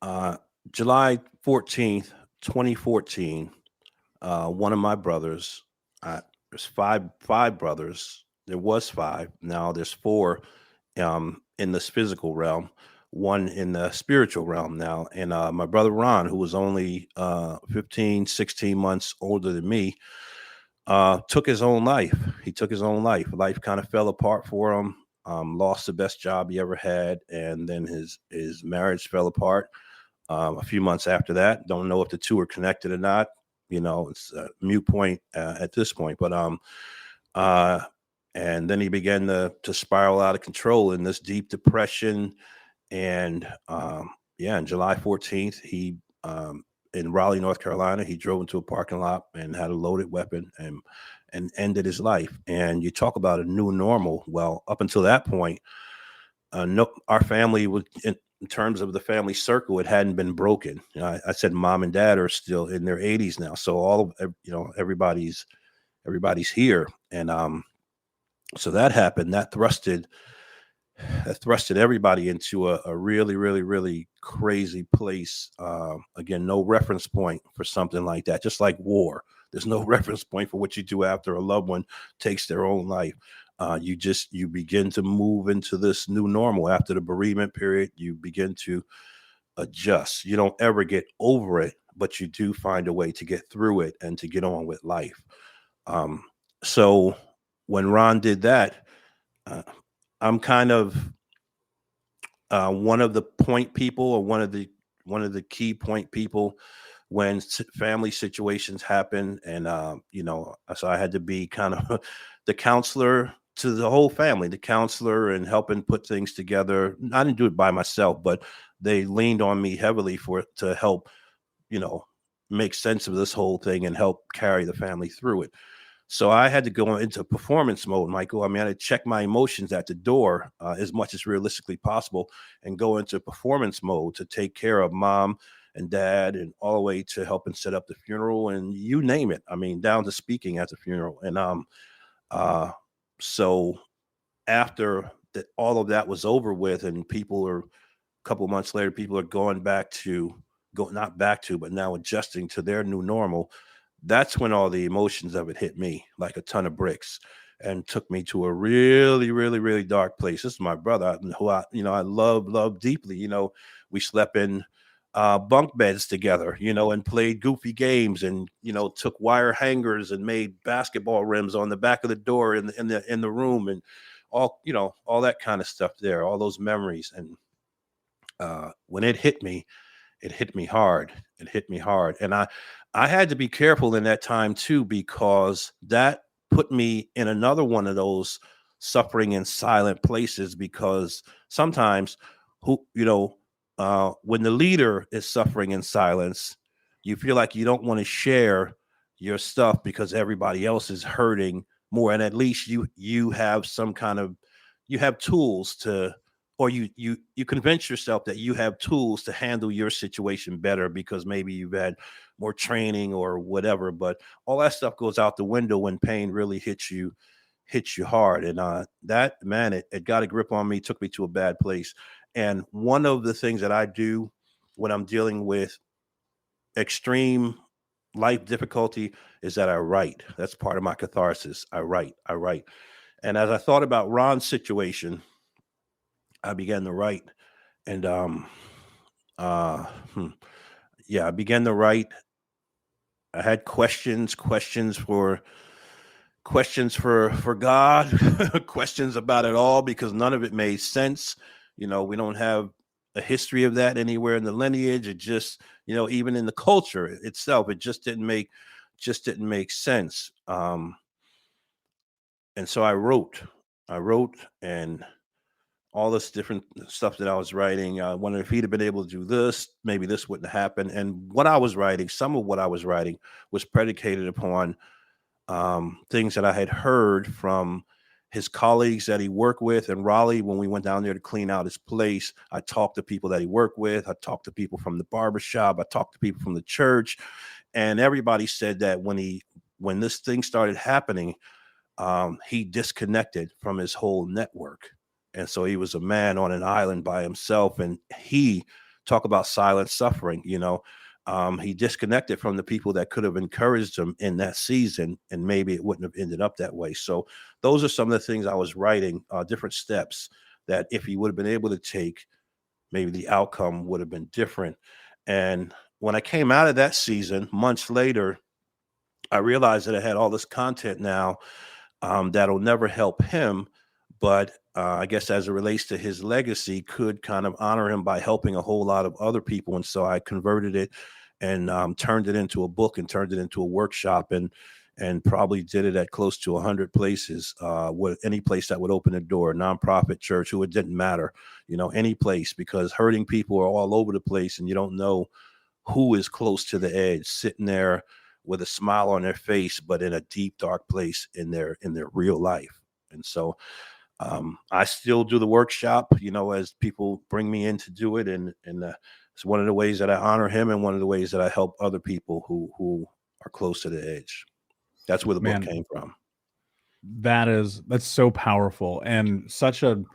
uh, July 14th, 2014, one of my brothers, there's five brothers. There was five. Now there's four in this physical realm, one in the spiritual realm now. And my brother Ron, who was only 15, 16 months older than me, took his own life. He took his own life. Life kind of fell apart for him. Lost the best job he ever had, and then his marriage fell apart a few months after that. Don't know if the two are connected or not. It's a mute point at this point. But uh, and then he began to spiral out of control in this deep depression. And yeah, on July 14th, he in Raleigh, North Carolina, he drove into a parking lot and had a loaded weapon and ended his life. And you talk about a new normal. Well, up until that point, no, our family was in terms of the family circle, it hadn't been broken. I said mom and dad are still in their 80s now, so everybody's here. And so that happened. That thrusted everybody into a really, really, really crazy place. Again, no reference point for something like that. Just like war, There's no reference point for what you do after a loved one takes their own life. You begin to move into this new normal after the bereavement period. You begin to adjust. You don't ever get over it, but you do find a way to get through it and to get on with life. Um, so when Ron did that, uh, I'm kind of one of the point people, or one of the key point people when family situations happen, and so I had to be kind of the counselor to the whole family, the counselor, and helping put things together. I didn't do it by myself, but they leaned on me heavily to help, you know, make sense of this whole thing and help carry the family through it. So I had to go into performance mode, Michael. I mean, I had to check my emotions at the door as much as realistically possible, and go into performance mode to take care of mom and dad, and all the way to helping set up the funeral, and you name it. I mean, down to speaking at the funeral. And uh, so after that, all of that was over with, and people are, a couple of months later, people are going back to go not back to, but now adjusting to their new normal. That's when all the emotions of it hit me like a ton of bricks, and took me to a really, really, really dark place. This is my brother, who I love deeply. We slept in bunk beds together, and played goofy games, and took wire hangers and made basketball rims on the back of the door in the room, and all that kind of stuff there, all those memories. And when it hit me hard. It hit me hard. And I had to be careful in that time too, because that put me in another one of those suffering in silent places. Because sometimes, when the leader is suffering in silence, you feel like you don't want to share your stuff because everybody else is hurting more. And at least you have some kind of, you have tools to, or you convince yourself that you have tools to handle your situation better, because maybe you've had more training or whatever. But all that stuff goes out the window when pain really hits you hard. And that, man, it got a grip on me, took me to a bad place. And one of the things that I do when I'm dealing with extreme life difficulty is that I write. That's part of my catharsis. I write. And as I thought about Ron's situation, I began to write. And uh hmm, yeah, I began to write. I had questions for God, questions about it all, because none of it made sense. We don't have a history of that anywhere in the lineage. It just, even in the culture itself, it just didn't make sense. And so I wrote, and all this different stuff that I was writing. I wondered if he'd have been able to do this, maybe this wouldn't happen. And what I was writing, some of what I was writing, was predicated upon things that I had heard from his colleagues that he worked with in Raleigh. When we went down there to clean out his place, I talked to people that he worked with. I talked to people from the barbershop. I talked to people from the church. And everybody said that when this thing started happening, he disconnected from his whole network. And so he was a man on an island by himself. And he talk about silent suffering, he disconnected from the people that could have encouraged him in that season, and maybe it wouldn't have ended up that way. So those are some of the things I was writing, different steps that if he would have been able to take, maybe the outcome would have been different. And when I came out of that season, months later, I realized that I had all this content now that'll never help him, but I guess as it relates to his legacy, could kind of honor him by helping a whole lot of other people. And so I converted it, and turned it into a book, and turned it into a workshop, and probably did it at close to 100 places, with any place that would open a door, nonprofit, church, who, it didn't matter, any place, because hurting people are all over the place, and you don't know who is close to the edge, sitting there with a smile on their face, but in a deep, dark place in their real life. And so I still do the workshop, as people bring me in to do it. And it's one of the ways that I honor him, and one of the ways that I help other people who are close to the edge. That's where the book Man, came from. that's so powerful, and such a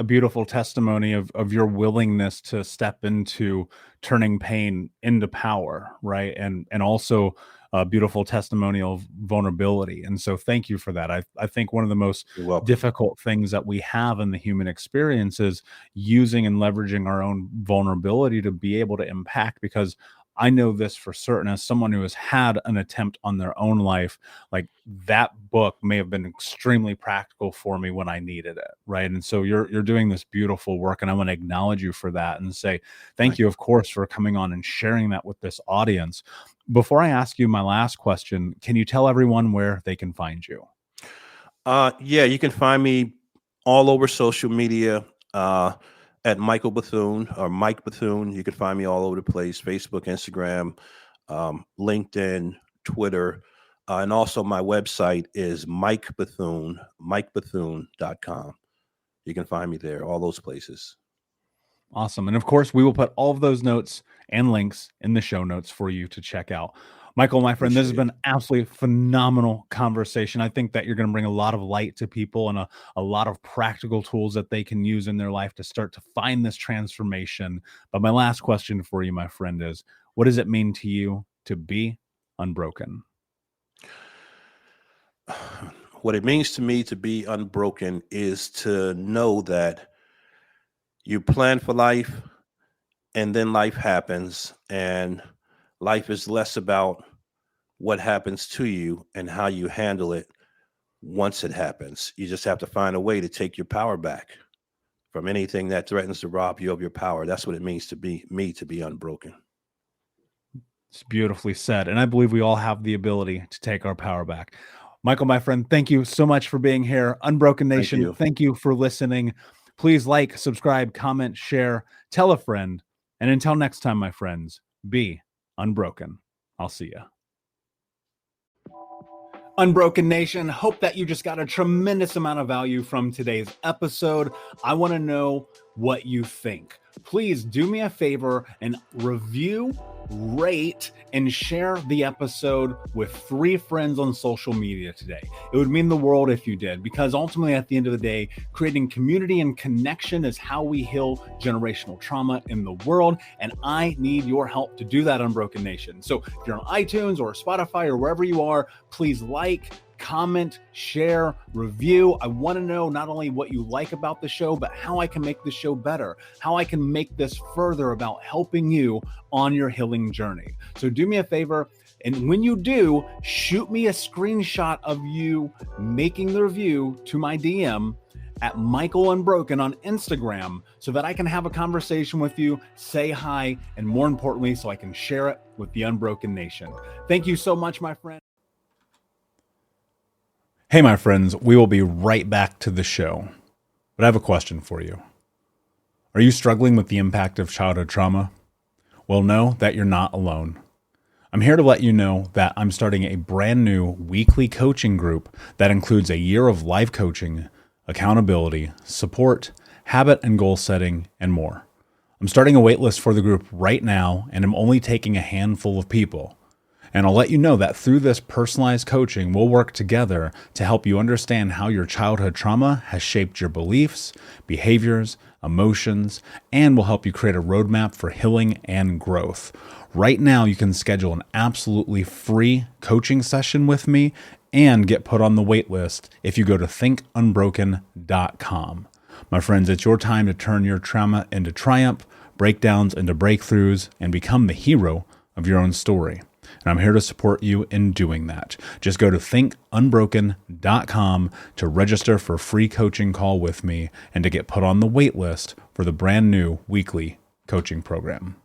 beautiful testimony of your willingness to step into turning pain into power, right? And also a beautiful testimonial of vulnerability. And so thank you for that. I think one of the most You're welcome. difficult things that we have in the human experience is using and leveraging our own vulnerability to be able to impact, because I know this for certain as someone who has had an attempt on their own life. Like, that book may have been extremely practical for me when I needed it, right? And so you're doing this beautiful work, and I want to acknowledge you for that and say thank you, of course, for coming on and sharing that with this audience. Before I ask you my last question, can you tell everyone where they can find you? Yeah, you can find me all over social media at Michael Bethune or Mike Bethune. You can find me all over the place: Facebook, Instagram, LinkedIn, Twitter, and also my website is mikebethune.com. You can find me there, all those places. Awesome. And of course, we will put all of those notes and links in the show notes for you to check out. Michael, my friend, this has been absolutely phenomenal conversation. I think that you're going to bring a lot of light to people and a lot of practical tools that they can use in their life to start to find this transformation. But my last question for you, my friend, is what does it mean to you to be unbroken? What it means to me to be unbroken is to know that you plan for life, and then life happens, and life is less about what happens to you and how you handle it once it happens. You just have to find a way to take your power back from anything that threatens to rob you of your power. That's what it means to be unbroken. It's beautifully said. And I believe we all have the ability to take our power back. Michael, my friend, thank you so much for being here. Unbroken Nation, thank you for listening. Please like, subscribe, comment, share, tell a friend. And until next time, my friends, be unbroken. I'll see you. Unbroken Nation, hope that you just got a tremendous amount of value from today's episode. I want to know what you think. Please do me a favor and review, rate, and share the episode with 3 friends on social media today. It would mean the world if you did, because ultimately at the end of the day, creating community and connection is how we heal generational trauma in the world. And I need your help to do that, Unbroken Nation. So if you're on iTunes or Spotify or wherever you are, please like, comment, share, review. I want to know not only what you like about the show, but how I can make the show better, how I can make this further about helping you on your healing journey. So do me a favor, and when you do, shoot me a screenshot of you making the review to my DM at Michael Unbroken on Instagram so that I can have a conversation with you, say hi, and more importantly, so I can share it with the Unbroken Nation. Thank you so much, my friend. Hey, my friends, we will be right back to the show, but I have a question for you. Are you struggling with the impact of childhood trauma? Well, know that you're not alone. I'm here to let you know that I'm starting a brand new weekly coaching group that includes a year of live coaching, accountability, support, habit and goal setting, and more. I'm starting a waitlist for the group right now, and I'm only taking a handful of people. And I'll let you know that through this personalized coaching, we'll work together to help you understand how your childhood trauma has shaped your beliefs, behaviors, emotions, and will help you create a roadmap for healing and growth. Right now, you can schedule an absolutely free coaching session with me and get put on the wait list if you go to thinkunbroken.com. My friends, it's your time to turn your trauma into triumph, breakdowns into breakthroughs, and become the hero of your own story. And I'm here to support you in doing that. Just go to thinkunbroken.com to register for a free coaching call with me and to get put on the wait list for the brand new weekly coaching program.